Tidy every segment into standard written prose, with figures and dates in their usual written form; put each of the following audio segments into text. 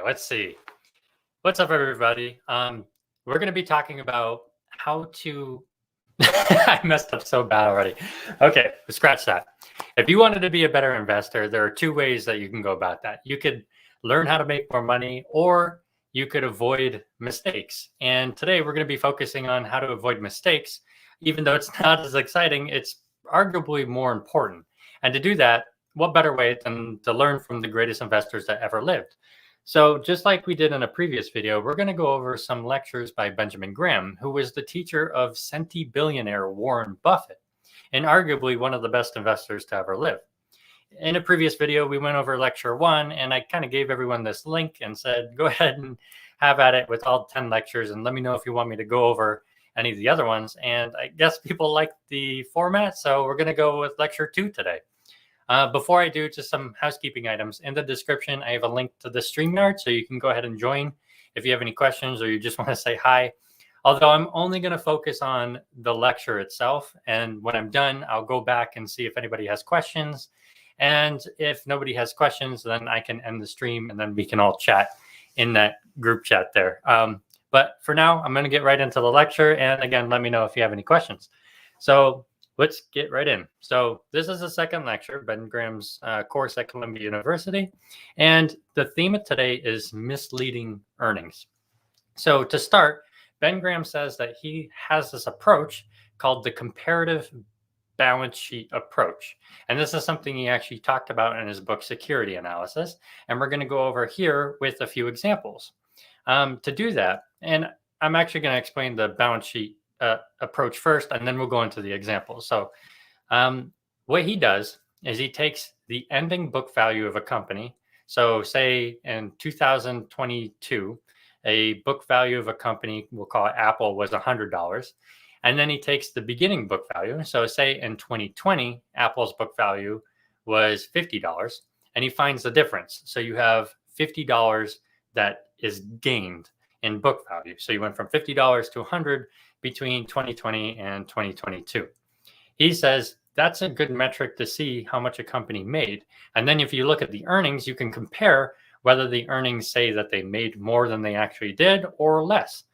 Let's see. What's up, everybody? We're going to be talking about how to. I messed up so bad already. Okay, scratch that. If you wanted to be a better investor, there are two ways that you can go about that. You could learn how to make more money, or you could avoid mistakes. And today we're going to be focusing on how to avoid mistakes. Even though it's not as exciting, it's arguably more important. And to do that, what better way than to learn from the greatest investors that ever lived? So just like we did in a previous video, we're going to go over some lectures by Benjamin Graham, who was the teacher of centibillionaire Warren Buffett, and arguably one of the best investors to ever live. In a previous video, we went over lecture 1, and I kind of gave everyone this link and said, go ahead and have at it with all 10 lectures, and let me know if you want me to go over any of the other ones. And I guess people like the format, so we're going to go with lecture 2 today. Before I do, just some housekeeping items. In the description, I have a link to the StreamYard, so you can go ahead and join if you have any questions or you just want to say hi. Although I'm only going to focus on the lecture itself, and when I'm done, I'll go back and see if anybody has questions. And if nobody has questions, then I can end the stream, and then we can all chat in that group chat there. But for now, I'm going to get right into the lecture. And again, let me know if you have any questions. So let's get right in. So this is the second lecture, Ben Graham's course at Columbia University. And the theme of today is misleading earnings. So to start, Ben Graham says that he has this approach called the comparative balance sheet approach. And this is something he actually talked about in his book, Security Analysis. And we're going to go over here with a few examples. To do that, and I'm actually going to explain the balance sheet approach first, and then we'll go into the examples. So what he does is he takes the ending book value of a company. So say in 2022, a book value of a company, we'll call it Apple, was $100. And then he takes the beginning book value. So say in 2020, Apple's book value was $50, and he finds the difference. So you have $50 that is gained in book value. So you went from $50 to $100 between 2020 and 2022. He says that's a good metric to see how much a company made. And then if you look at the earnings, you can compare whether the earnings say that they made more than they actually did or less.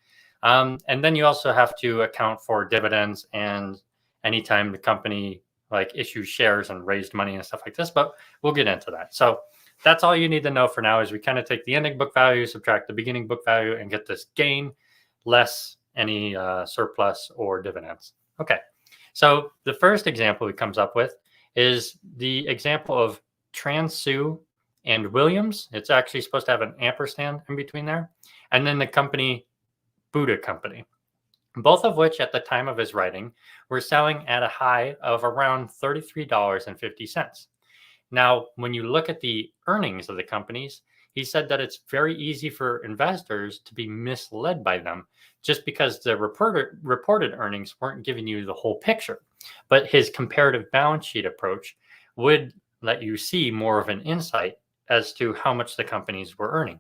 And then you also have to account for dividends and anytime the company like issues shares and raised money and stuff like this, but we'll get into that. So that's all you need to know for now is we kind of take the ending book value, subtract the beginning book value, and get this gain less any surplus or dividends. Okay, so the first example he comes up with is the example of Transu and Williams. It's actually supposed to have an ampersand in between there. And then the company, Buddha Company, both of which at the time of his writing were selling at a high of around $33.50. Now, when you look at the earnings of the companies, he said that it's very easy for investors to be misled by them just because the reported earnings weren't giving you the whole picture. But his comparative balance sheet approach would let you see more of an insight as to how much the companies were earning.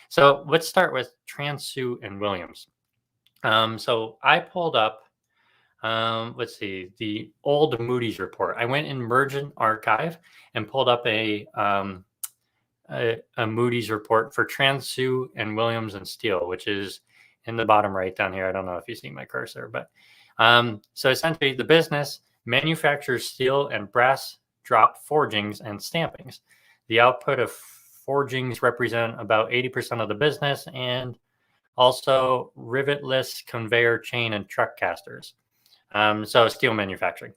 So let's start with Transu and Williams. So I pulled up, let's see, the old Moody's report. I went in Mergent Archive and pulled up a Moody's report for Transu and Williams and Steel, which is in the bottom right down here. I don't know if you see my cursor, but so essentially the business manufactures steel and brass drop forgings and stampings. The output of forgings represent about 80% of the business, and also rivetless conveyor chain and truck casters. So steel manufacturing.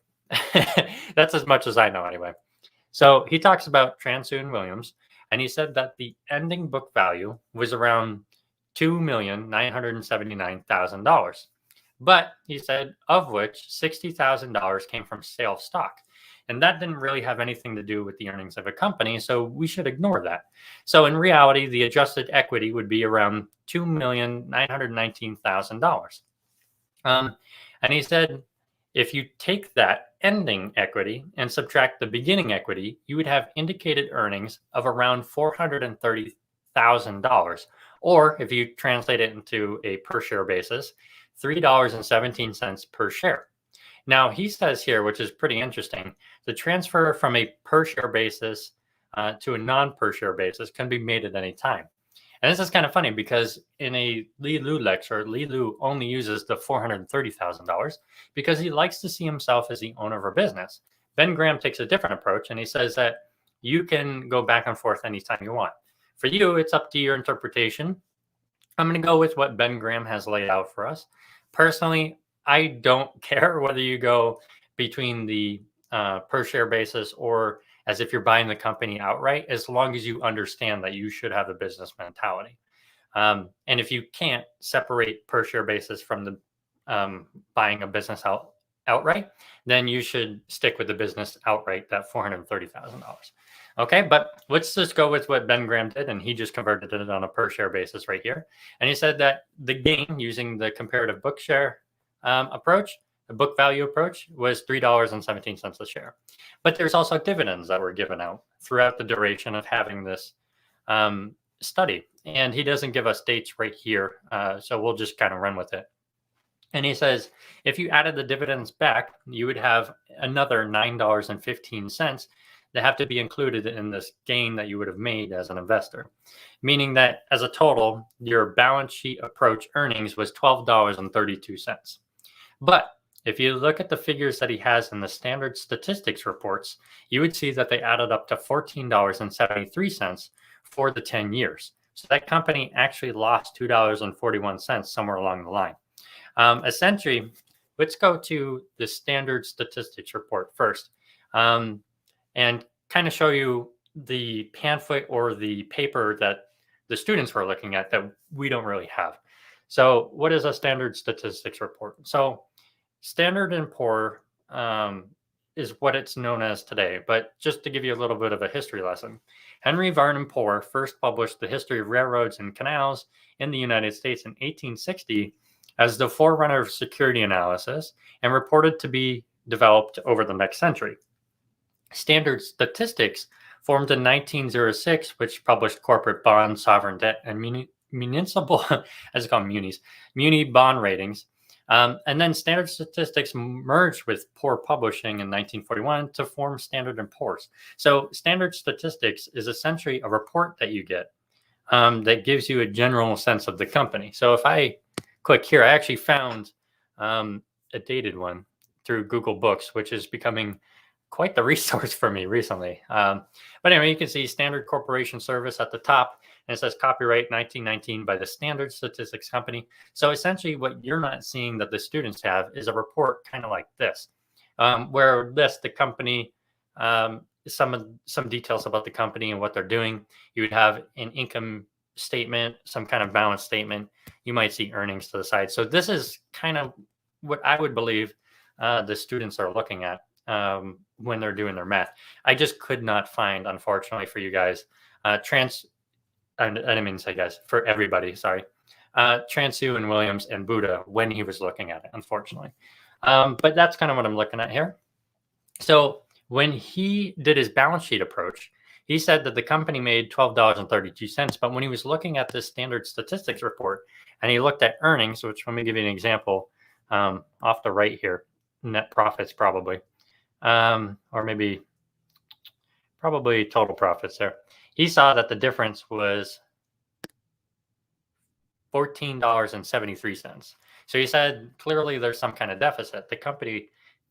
That's as much as I know anyway. So he talks about Transu and Williams, and he said that the ending book value was around $2,979,000. But he said of which $60,000 came from sale of stock. And that didn't really have anything to do with the earnings of a company, so we should ignore that. So in reality, the adjusted equity would be around $2,919,000. And he said, if you take that ending equity and subtract the beginning equity, you would have indicated earnings of around $430,000. Or if you translate it into a per share basis, $3.17 per share. Now, he says here, which is pretty interesting, the transfer from a per share basis to a non-per share basis can be made at any time. And this is kind of funny because in a Li Lu lecture, Li Lu only uses the $430,000 because he likes to see himself as the owner of a business. Ben Graham takes a different approach, and he says that you can go back and forth anytime you want. For you, it's up to your interpretation. I'm going to go with what Ben Graham has laid out for us. Personally, I don't care whether you go between the per share basis or as if you're buying the company outright, as long as you understand that you should have a business mentality. And if you can't separate per share basis from the buying a business outright, then you should stick with the business outright, that $430,000. Okay, but let's just go with what Ben Graham did, and he just converted it on a per share basis right here. And he said that the gain using the comparative book share approach, the book value approach, was $3.17 a share. But there's also dividends that were given out throughout the duration of having this study. And he doesn't give us dates right here, so we'll just kind of run with it. And he says, if you added the dividends back, you would have another $9.15 that have to be included in this gain that you would have made as an investor. Meaning that as a total, your balance sheet approach earnings was $12.32. But if you look at the figures that he has in the standard statistics reports, you would see that they added up to $14.73 for the 10 years. So that company actually lost $2.41 somewhere along the line. Essentially, let's go to the standard statistics report first and kind of show you the pamphlet or the paper that the students were looking at that we don't really have. So what is a standard statistics report? So Standard & Poor is what it's known as today. But just to give you a little bit of a history lesson, Henry Varnum Poor first published the history of railroads and canals in the United States in 1860 as the forerunner of security analysis and reported to be developed over the next century. Standard Statistics formed in 1906, which published corporate bonds, sovereign debt, and municipal, as it's called, muni bond ratings. And then Standard Statistics merged with Poor Publishing in 1941 to form Standard & Poor's. So Standard Statistics is essentially a report that you get that gives you a general sense of the company. So if I click here, I actually found a dated one through Google Books, which is becoming quite the resource for me recently. But anyway, you can see Standard Corporation Service at the top, and it says copyright 1919 by the Standard Statistics Company. So essentially what you're not seeing that the students have is a report kind of like this, where it lists the company, some details about the company and what they're doing. You would have an income statement, some kind of balance statement. You might see earnings to the side. So this is kind of what I would believe the students are looking at when they're doing their math. I just could not find, unfortunately for you guys, I didn't mean to say guys, for everybody, sorry, Transu and Williams and Buddha when he was looking at it, unfortunately. But that's kind of what I'm looking at here. So when he did his balance sheet approach, he said that the company made $12.32, but when he was looking at this standard statistics report and he looked at earnings, which let me give you an example off the right here, net profits probably, or maybe probably total profits there. He saw that the difference was $14.73. So he said, clearly there's some kind of deficit. The company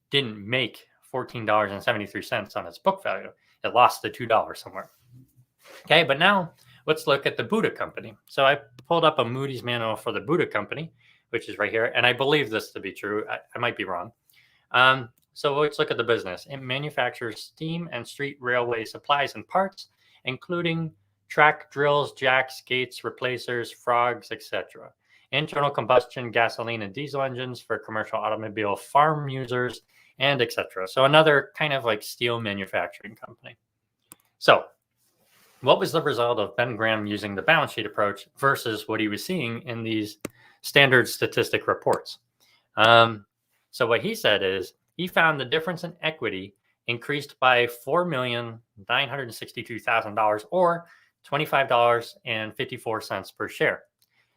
didn't make $14.73 on its book value. It lost the $2 somewhere. Okay, but now let's look at the Buddha company. So I pulled up a Moody's manual for the Buddha company, which is right here. And I believe this to be true. I might be wrong. So let's look at the business. It manufactures steam and street railway supplies and parts, including track drills, jacks, gates, replacers, frogs, etc. Internal combustion, gasoline, and diesel engines for commercial automobile farm users, and etc. So another kind of like steel manufacturing company. So what was the result of Ben Graham using the balance sheet approach versus what he was seeing in these standard statistic reports? So what he said is he found the difference in equity increased by $4,962,000 or $25.54 per share.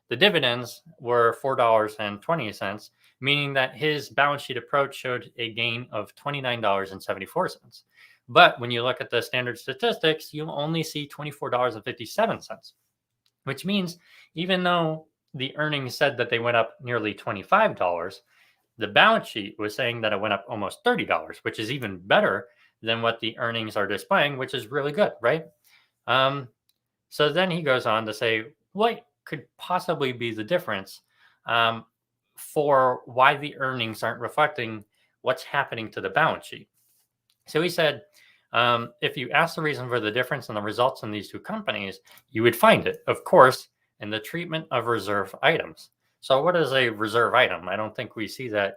The dividends were $4.20, meaning that his balance sheet approach showed a gain of $29.74. But when you look at the standard statistics, you'll only see $24.57. which means even though the earnings said that they went up nearly $25, the balance sheet was saying that it went up almost $30, which is even better than what the earnings are displaying, which is really good, right? So then he goes on to say, what could possibly be the difference for why the earnings aren't reflecting what's happening to the balance sheet? So he said, if you ask the reason for the difference in the results in these two companies, you would find it, of course, in the treatment of reserve items. So what is a reserve item? I don't think we see that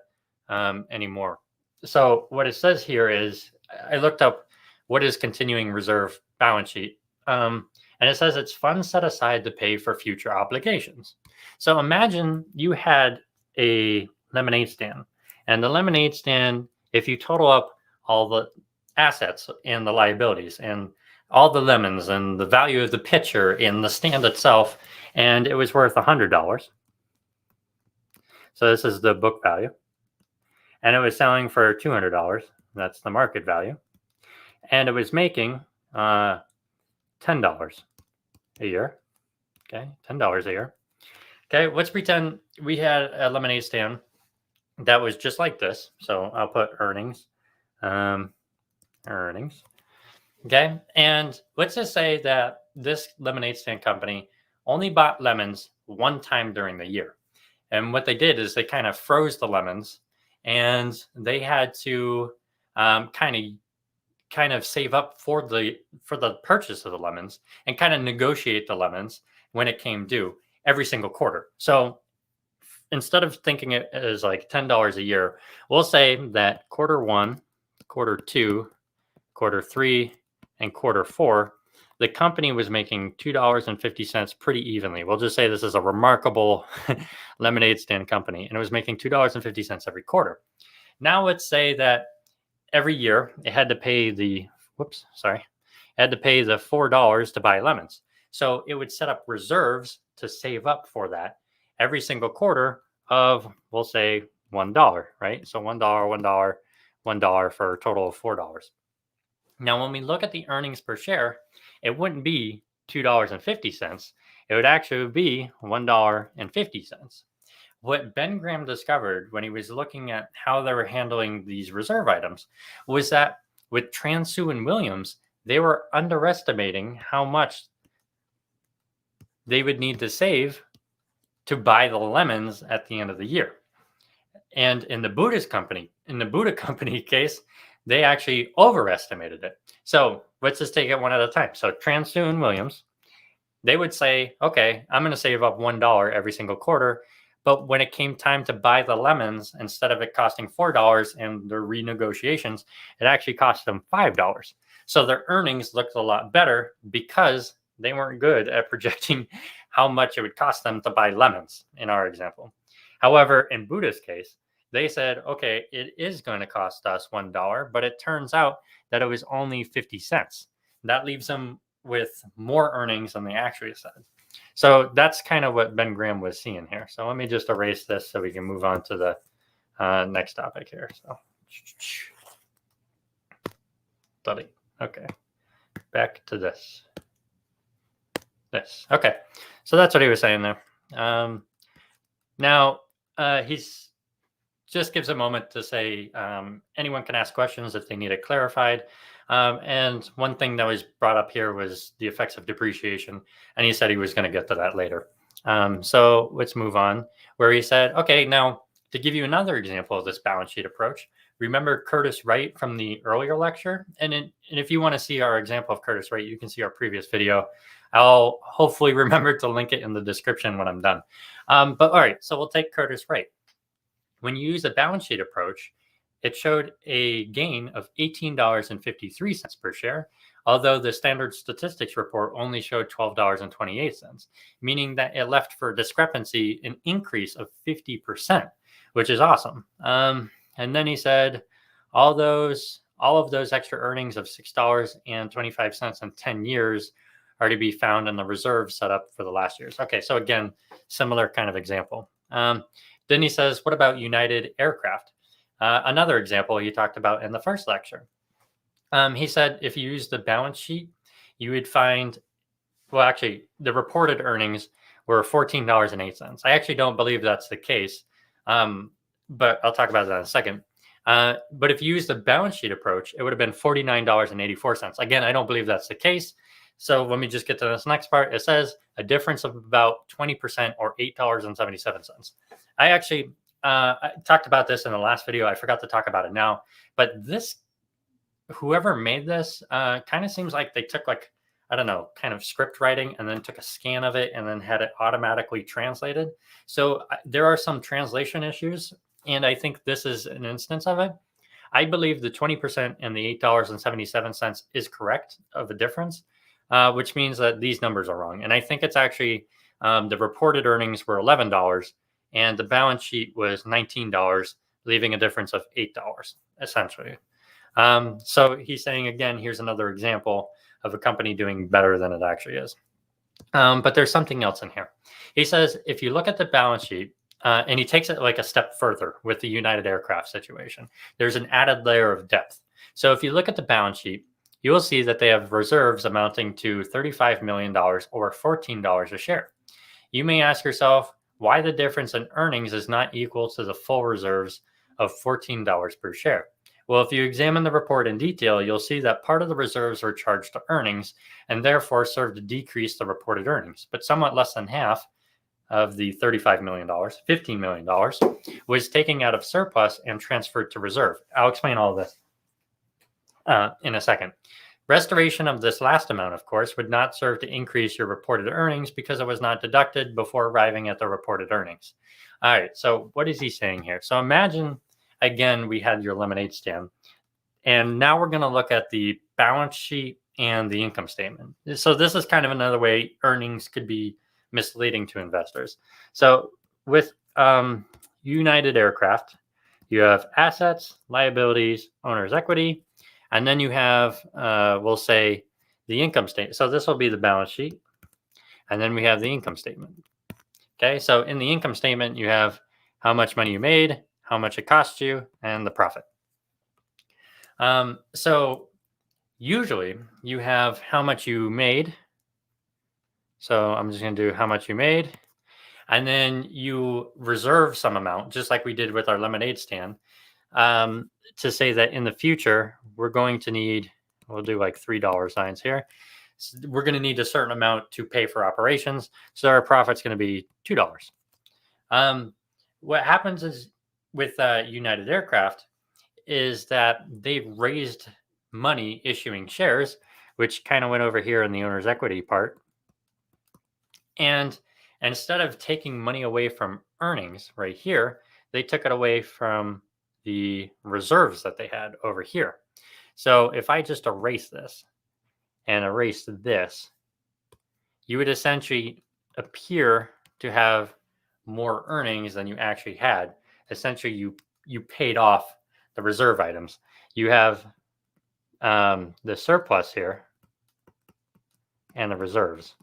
anymore. So what it says here is, I looked up what is continuing reserve balance sheet. And it says it's funds set aside to pay for future obligations. So imagine you had a lemonade stand, and the lemonade stand, if you total up all the assets and the liabilities and all the lemons and the value of the pitcher in the stand itself, and it was worth $100. So this is the book value. And it was selling for $200. That's the market value. And it was making $10 a year. Okay, $10 a year. Okay, let's pretend we had a lemonade stand that was just like this. So I'll put earnings. Earnings. Okay, and let's just say that this lemonade stand company only bought lemons one time during the year. And what they did is they kind of froze the lemons, and they had to kind of save up for the purchase of the lemons and kind of negotiate the lemons when it came due every single quarter. So instead of thinking it as like $10 a year, we'll say that quarter one, quarter two, quarter three, and quarter four, the company was making $2.50 pretty evenly. We'll just say this is a remarkable lemonade stand company, and it was making $2.50 every quarter. Now let's say that every year it had to pay the $4 to buy lemons. So it would set up reserves to save up for that every single quarter of, we'll say, $1, right? So $1, $1, $1 for a total of $4. Now, when we look at the earnings per share, it wouldn't be $2.50. It would actually be $1.50. What Ben Graham discovered when he was looking at how they were handling these reserve items was that with Transu and Williams, they were underestimating how much they would need to save to buy the lemons at the end of the year. And in the Buddha company case, they actually overestimated it. So let's just take it one at a time. So Transu and Williams, they would say, okay, I'm going to save up $1 every single quarter. But when it came time to buy the lemons, instead of it costing $4 and the renegotiations, it actually cost them $5. So their earnings looked a lot better because they weren't good at projecting how much it would cost them to buy lemons in our example. However, in Buddha's case, they said, okay, it is going to cost us $1, but it turns out that it was only 50 cents. That leaves them with more earnings than they actually said. So that's kind of what Ben Graham was seeing here. So let me just erase this so we can move on to the next topic here. So, study. Okay, back to this. Okay, so that's what he was saying there. Now he's just gives a moment to say anyone can ask questions if they need it clarified. And one thing that was brought up here was the effects of depreciation. And he said he was going to get to that later. So let's move on, where he said, okay, now to give you another example of this balance sheet approach, remember Curtis Wright from the earlier lecture? And if you want to see our example of Curtis Wright, you can see our previous video. I'll hopefully remember to link it in the description when I'm done. But all right, so we'll take Curtis Wright. When you use a balance sheet approach, it showed a gain of $18.53 per share, although the standard statistics report only showed $12.28, meaning that it left for discrepancy an increase of 50%, which is awesome. And then he said, all of those extra earnings of $6.25 in 10 years are to be found in the reserve set up for the last years. Okay, so again, similar kind of example. Then he says, what about United Aircraft? Another example he talked about in the first lecture. He said if you use the balance sheet, you would find well, actually, the reported earnings were $14.08. I actually don't believe that's the case, but I'll talk about that in a second. But if you use the balance sheet approach, it would have been $49.84. Again, I don't believe that's the case. So let me just get to this next part. It says a difference of about 20% or $8.77. I actually I talked about this in the last video. I forgot to talk about it now. But whoever made this kind of seems like they took like, I don't know, kind of script writing and then took a scan of it and then had it automatically translated. So there are some translation issues. And I think this is an instance of it. I believe the 20% and the $8.77 is correct of the difference, which means that these numbers are wrong. And I think it's actually the reported earnings were $11 and the balance sheet was $19, leaving a difference of $8, essentially. So he's saying, again, here's another example of a company doing better than it actually is. But there's something else in here. He says, if you look at the balance sheet, and he takes it like a step further with the United Aircraft situation, there's an added layer of depth. So if you look at the balance sheet, you will see that they have reserves amounting to $35 million or $14 a share. You may ask yourself why the difference in earnings is not equal to the full reserves of $14 per share. Well, if you examine the report in detail, you'll see that part of the reserves were charged to earnings and therefore served to decrease the reported earnings, but somewhat less than half of the $35 million, $15 million, was taken out of surplus and transferred to reserve. I'll explain all of this in a second. Restoration of this last amount, of course, would not serve to increase your reported earnings because it was not deducted before arriving at the reported earnings. All right, so what is he saying here? So imagine, again, we had your lemonade stand, and now we're going to look at the balance sheet and the income statement. So this is kind of another way earnings could be misleading to investors. So with United Aircraft, you have assets, liabilities, owner's equity, and then you have, we'll say, the income statement. So this will be the balance sheet, and then we have the income statement. Okay, so in the income statement, you have how much money you made, how much it cost you, and the profit. So usually you have how much you made. So I'm just going to do how much you made. And then you reserve some amount, just like we did with our lemonade stand, to say that in the future, we're going to need, we'll do like $3 signs here. So we're going to need a certain amount to pay for operations. So our profit's going to be $2. What happens is with United Aircraft is that they've raised money issuing shares, which kind of went over here in the owner's equity part. And instead of taking money away from earnings right here, they took it away from the reserves that they had over here. So if I just erase this and erase this, you would essentially appear to have more earnings than you actually had. Essentially, you paid off the reserve items. You have the surplus here and the reserves.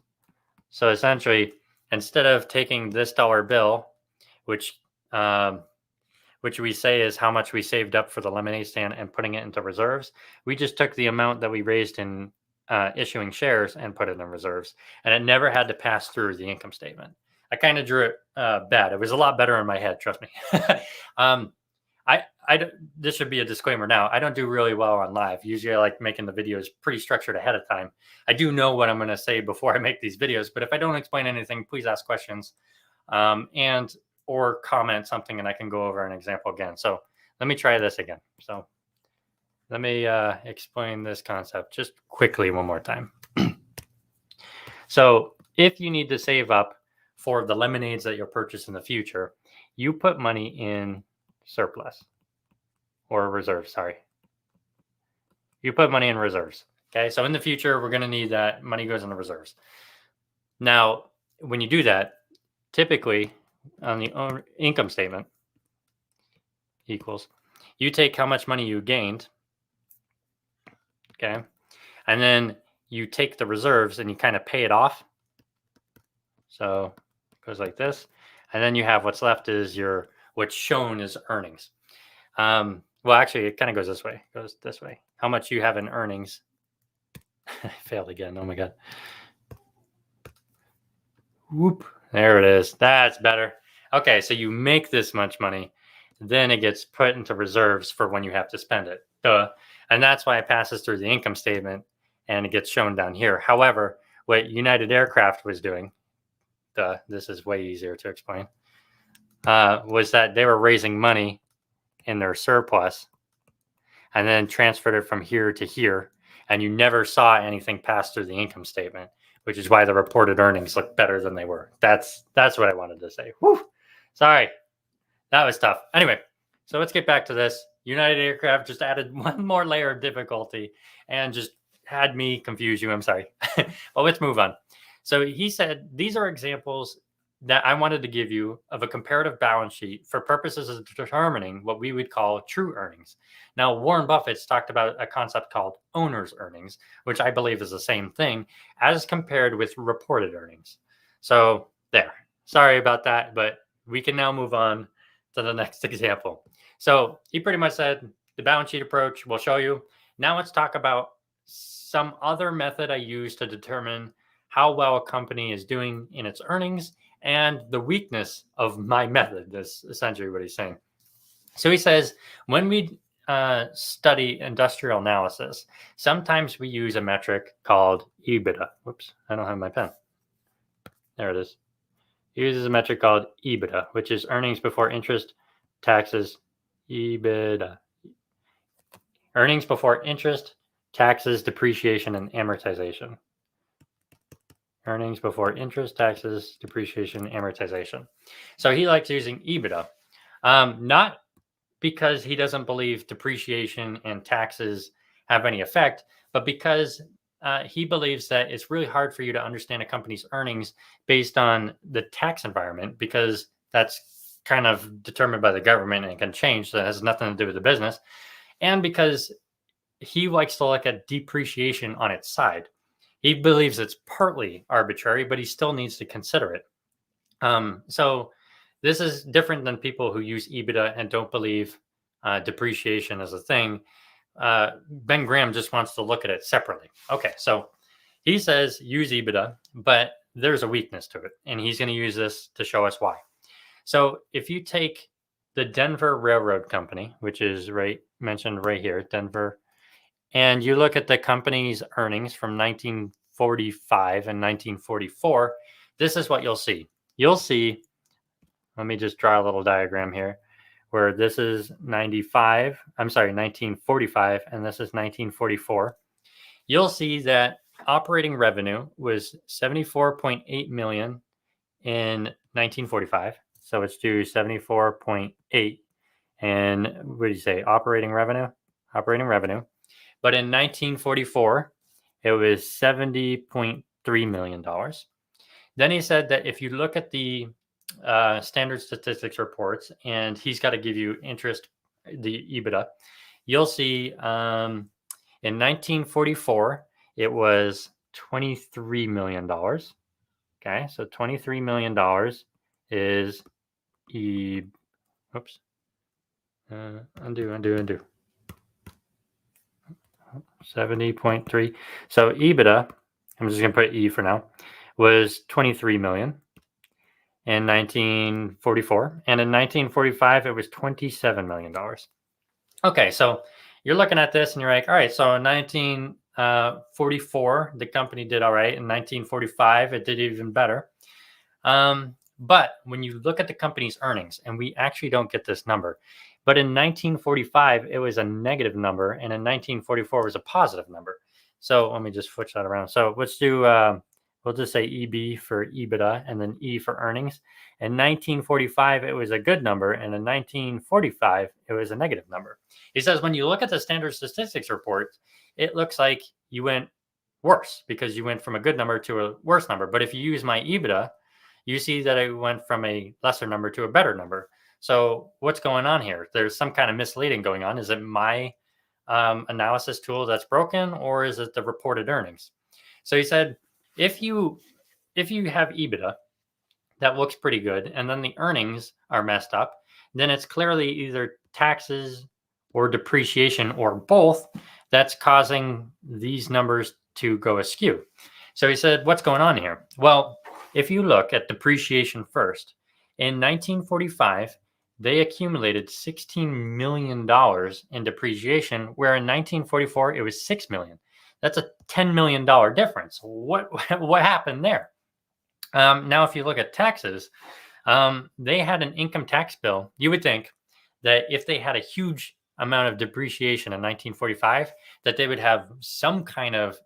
So essentially, instead of taking this dollar bill, which we say is how much we saved up for the lemonade stand, and putting it into reserves, we just took the amount that we raised in issuing shares and put it in reserves, and it never had to pass through the income statement. I kind of drew it bad. It was a lot better in my head, trust me. This should be a disclaimer now. I don't do really well on live. Usually I like making the videos pretty structured ahead of time. I do know what I'm going to say before I make these videos, but if I don't explain anything, please ask questions and or comment something and I can go over an example again. So let me try this again. So let me explain this concept just quickly one more time. So if you need to save up for the lemonades that you'll purchase in the future, you put money in surplus. Or reserves, sorry. You put money in reserves. Okay, so in the future, we're going to need that money goes in the reserves. Now, when you do that, typically on the income statement equals, you take how much money you gained, okay, and then you take the reserves and you kind of pay it off. So it goes like this, and then you have what's left is what's shown as earnings. Well, actually, it kind of goes this way. It goes this way. How much you have in earnings. I failed again. Oh, my God. Whoop. There it is. That's better. Okay, so you make this much money, then it gets put into reserves for when you have to spend it. Duh. And that's why it passes through the income statement and it gets shown down here. However, what United Aircraft was doing, this is way easier to explain, was that they were raising money in their surplus and then transferred it from here to here. And you never saw anything pass through the income statement, which is why the reported earnings look better than they were. That's what I wanted to say. Whew. Sorry, that was tough. Anyway, so let's get back to this. United Aircraft just added one more layer of difficulty and just had me confuse you. I'm sorry. Well, let's move on. So he said, these are examples that I wanted to give you of a comparative balance sheet for purposes of determining what we would call true earnings. Now, Warren Buffett's talked about a concept called owner's earnings, which I believe is the same thing as compared with reported earnings. So there, sorry about that, but we can now move on to the next example. So he pretty much said the balance sheet approach will show you. Now let's talk about some other method I use to determine how well a company is doing in its earnings and the weakness of my method. That's essentially what he's saying. So he says, when we study industrial analysis, sometimes we use a metric called Ebitda. Whoops, I don't have my pen. There it is. He uses a metric called Ebitda, which is earnings before interest, taxes, Ebitda. Earnings before interest, taxes, depreciation, and amortization. Earnings before interest, taxes, depreciation, amortization. So he likes using Ebitda, not because he doesn't believe depreciation and taxes have any effect, but because he believes that it's really hard for you to understand a company's earnings based on the tax environment, because that's kind of determined by the government and can change. So it has nothing to do with the business. And because he likes to look at depreciation on its side. He believes it's partly arbitrary, but he still needs to consider it. So this is different than people who use Ebitda and don't believe depreciation as a thing. Ben Graham just wants to look at it separately. Okay, so he says use Ebitda, but there's a weakness to it, and he's going to use this to show us why. So if you take the Denver Railroad Company, which is mentioned right here, Denver, and you look at the company's earnings from 1945 and 1944, this is what you'll see. You'll see, let me just draw a little diagram here, where this is 1945, and this is 1944. You'll see that operating revenue was $74.8 million in 1945. So let's do 74.8. And what do you say? Operating revenue. But in 1944, it was $70.3 million. Then he said that if you look at the standard statistics reports, and he's got to give you interest, the Ebitda, you'll see in 1944, it was $23 million. Okay, so $23 million is undo. 70.3. So Ebitda, I'm just going to put E for now, was 23 million in 1944. And in 1945, it was $27 million. Okay, so you're looking at this and you're like, all right, so in 1944, the company did all right. In 1945, it did even better. But when you look at the company's earnings, and we actually don't get this number, but in 1945, it was a negative number, and in 1944, it was a positive number. So let me just switch that around. So let's do, we'll just say EB for Ebitda, and then E for earnings. In 1945, it was a good number, and in 1945, it was a negative number. He says when you look at the standard statistics report, it looks like you went worse because you went from a good number to a worse number. But if you use my Ebitda, you see that it went from a lesser number to a better number. So what's going on here? There's some kind of misleading going on. Is it my analysis tool that's broken, or is it the reported earnings? So he said, if you have Ebitda that looks pretty good, and then the earnings are messed up, then it's clearly either taxes or depreciation or both that's causing these numbers to go askew. So he said, what's going on here? Well, if you look at depreciation first, in 1945, they accumulated $16 million in depreciation, where in 1944 it was $6 million. That's a $10 million difference. What happened there? Now, if you look at taxes, they had an income tax bill. You would think that if they had a huge amount of depreciation in 1945, that they would have some kind of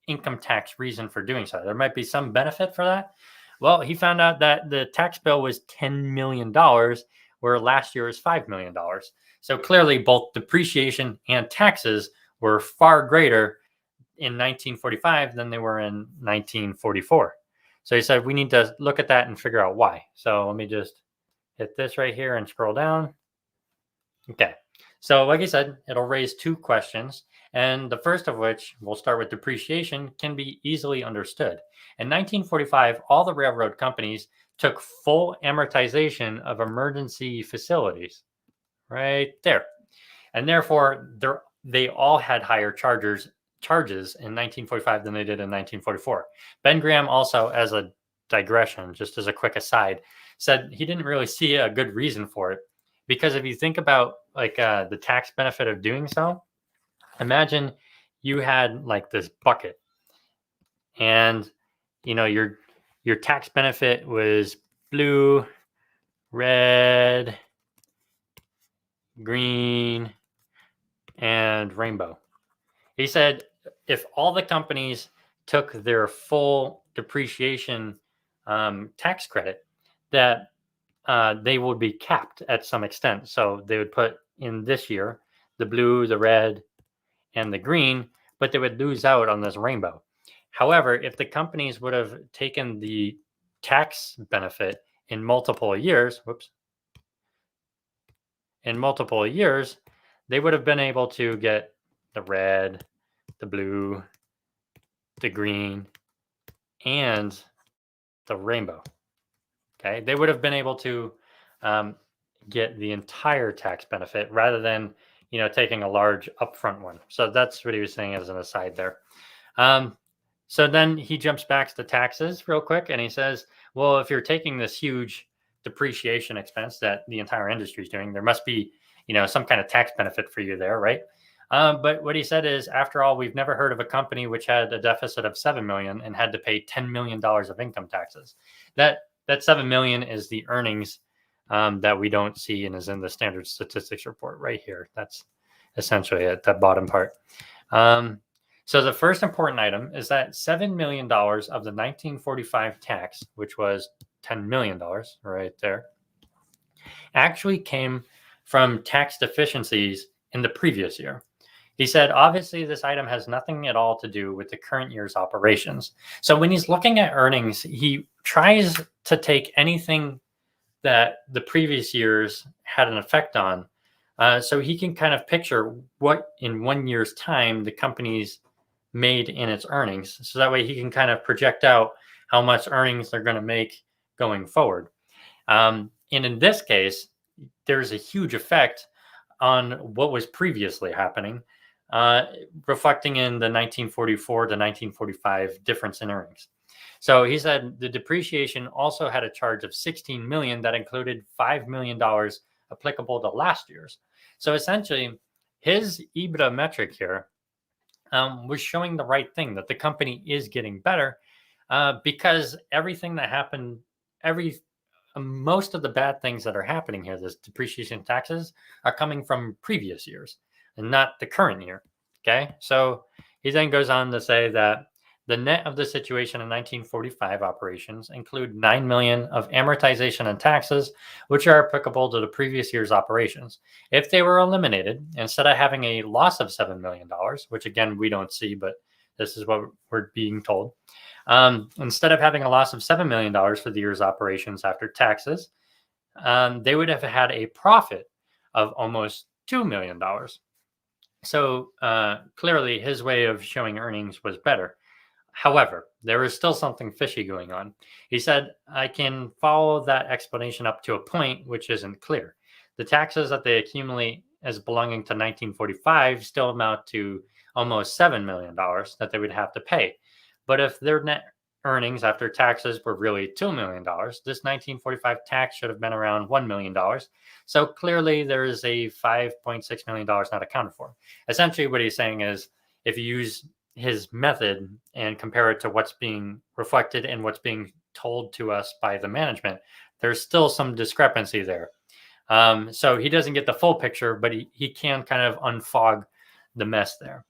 income tax reason for doing so. There might be some benefit for that. Well, he found out that the tax bill was $10 million, where last year was $5 million. So clearly, both depreciation and taxes were far greater in 1945 than they were in 1944. So he said, we need to look at that and figure out why. So let me just hit this right here and scroll down. Okay. So like I said, it'll raise two questions. And the first of which, we'll start with depreciation, can be easily understood. In 1945, all the railroad companies took full amortization of emergency facilities right there. And therefore, they all had higher charges in 1945 than they did in 1944. Ben Graham also, as a digression, just as a quick aside, said he didn't really see a good reason for it. Because if you think about like the tax benefit of doing so, imagine you had like this bucket and your tax benefit was blue, red, green, and rainbow. He said if all the companies took their full depreciation tax credit, that they would be capped at some extent. So they would put in this year the blue, the red, and the green, but they would lose out on this rainbow. However, if the companies would have taken the tax benefit in multiple years, they would have been able to get the red, the blue, the green, and the rainbow. Okay, they would have been able to get the entire tax benefit rather than taking a large upfront one. So that's what he was saying as an aside there. So then he jumps back to taxes real quick, and he says, well, if you're taking this huge depreciation expense that the entire industry is doing, there must be some kind of tax benefit for you there, right? But what he said is, after all, we've never heard of a company which had a deficit of $7 million and had to pay $10 million of income taxes. That $7 million is the earnings that we don't see and is in the standard statistics report right here. That's essentially at that bottom part. So the first important item is that $7 million of the 1945 tax, which was $10 million right there, actually came from tax deficiencies in the previous year. He said, obviously, this item has nothing at all to do with the current year's operations. So when he's looking at earnings, he tries to take anything that the previous years had an effect on, so he can kind of picture what in 1 year's time the company's made in its earnings. So that way he can kind of project out how much earnings they're going to make going forward. And in this case, there's a huge effect on what was previously happening, reflecting in the 1944 to 1945 difference in earnings. So he said the depreciation also had a charge of $16 million that included $5 million applicable to last year's. So essentially, his Ebitda metric here was showing the right thing, that the company is getting better because everything that happened, most of the bad things that are happening here, this depreciation taxes, are coming from previous years and not the current year. Okay, so he then goes on to say that the net of the situation in 1945 operations include $9 million of amortization and taxes, which are applicable to the previous year's operations. If they were eliminated, instead of having a loss of $7 million, which again, we don't see, but this is what we're being told, instead of having a loss of $7 million for the year's operations after taxes, they would have had a profit of almost $2 million. So clearly his way of showing earnings was better. However, there is still something fishy going on. He said, I can follow that explanation up to a point which isn't clear. The taxes that they accumulate as belonging to 1945 still amount to almost $7 million that they would have to pay. But if their net earnings after taxes were really $2 million. This 1945 tax should have been around $1 million. So clearly there is a $5.6 million not accounted for. Essentially what he's saying is if you use his method and compare it to what's being reflected and what's being told to us by the management, there's still some discrepancy there. So he doesn't get the full picture, but he can kind of unfog the mess there.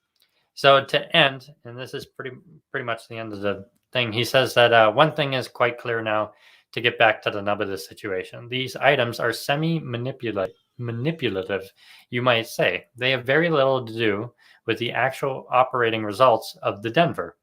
So to end, and this is pretty much the end of the thing, he says that one thing is quite clear now to get back to the nub of the situation. These items are semi-manipulative, you might say. They have very little to do with the actual operating results of the Denver.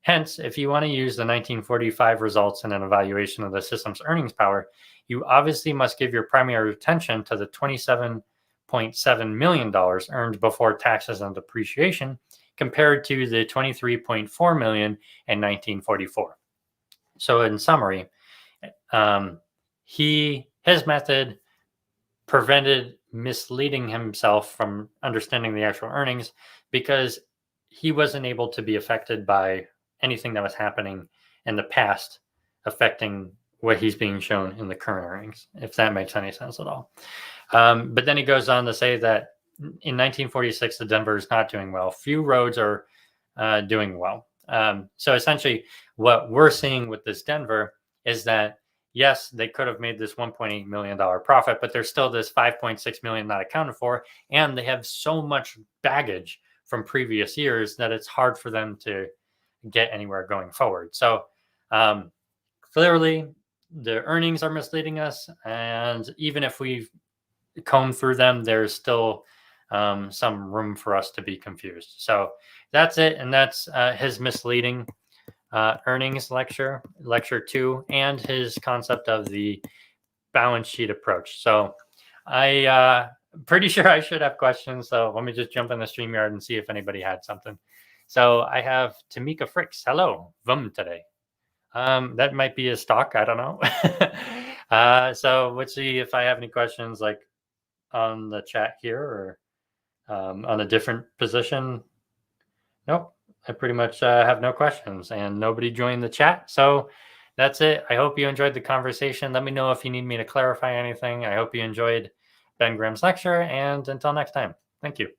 Hence, if you want to use the 1945 results in an evaluation of the system's earnings power, you obviously must give your primary attention to the $27.7 million earned before taxes and depreciation compared to the $23.4 million in 1944. So in summary, his method prevented misleading himself from understanding the actual earnings because he wasn't able to be affected by anything that was happening in the past affecting what he's being shown in the current earnings, if that makes any sense at all. But then he goes on to say that in 1946, the Denver is not doing well. Few roads are doing well. So essentially what we're seeing with this Denver is that, yes, they could have made this $1.8 million profit, but there's still this $5.6 million not accounted for. And they have so much baggage from previous years that it's hard for them to get anywhere going forward. So clearly the earnings are misleading us. And even if we comb through them, there's still some room for us to be confused. So that's it. And that's his misleading earnings lecture 2, and his concept of the balance sheet approach. So pretty sure I should have questions. So let me just jump in the StreamYard and see if anybody had something. So I have Tamika Fricks. Hello, Vum today. That might be a stock. I don't know. So let's see if I have any questions like on the chat here or on a different position. Nope. I pretty much have no questions and nobody joined the chat. So that's it. I hope you enjoyed the conversation. Let me know if you need me to clarify anything. I hope you enjoyed Ben Graham's lecture, and until next time, thank you.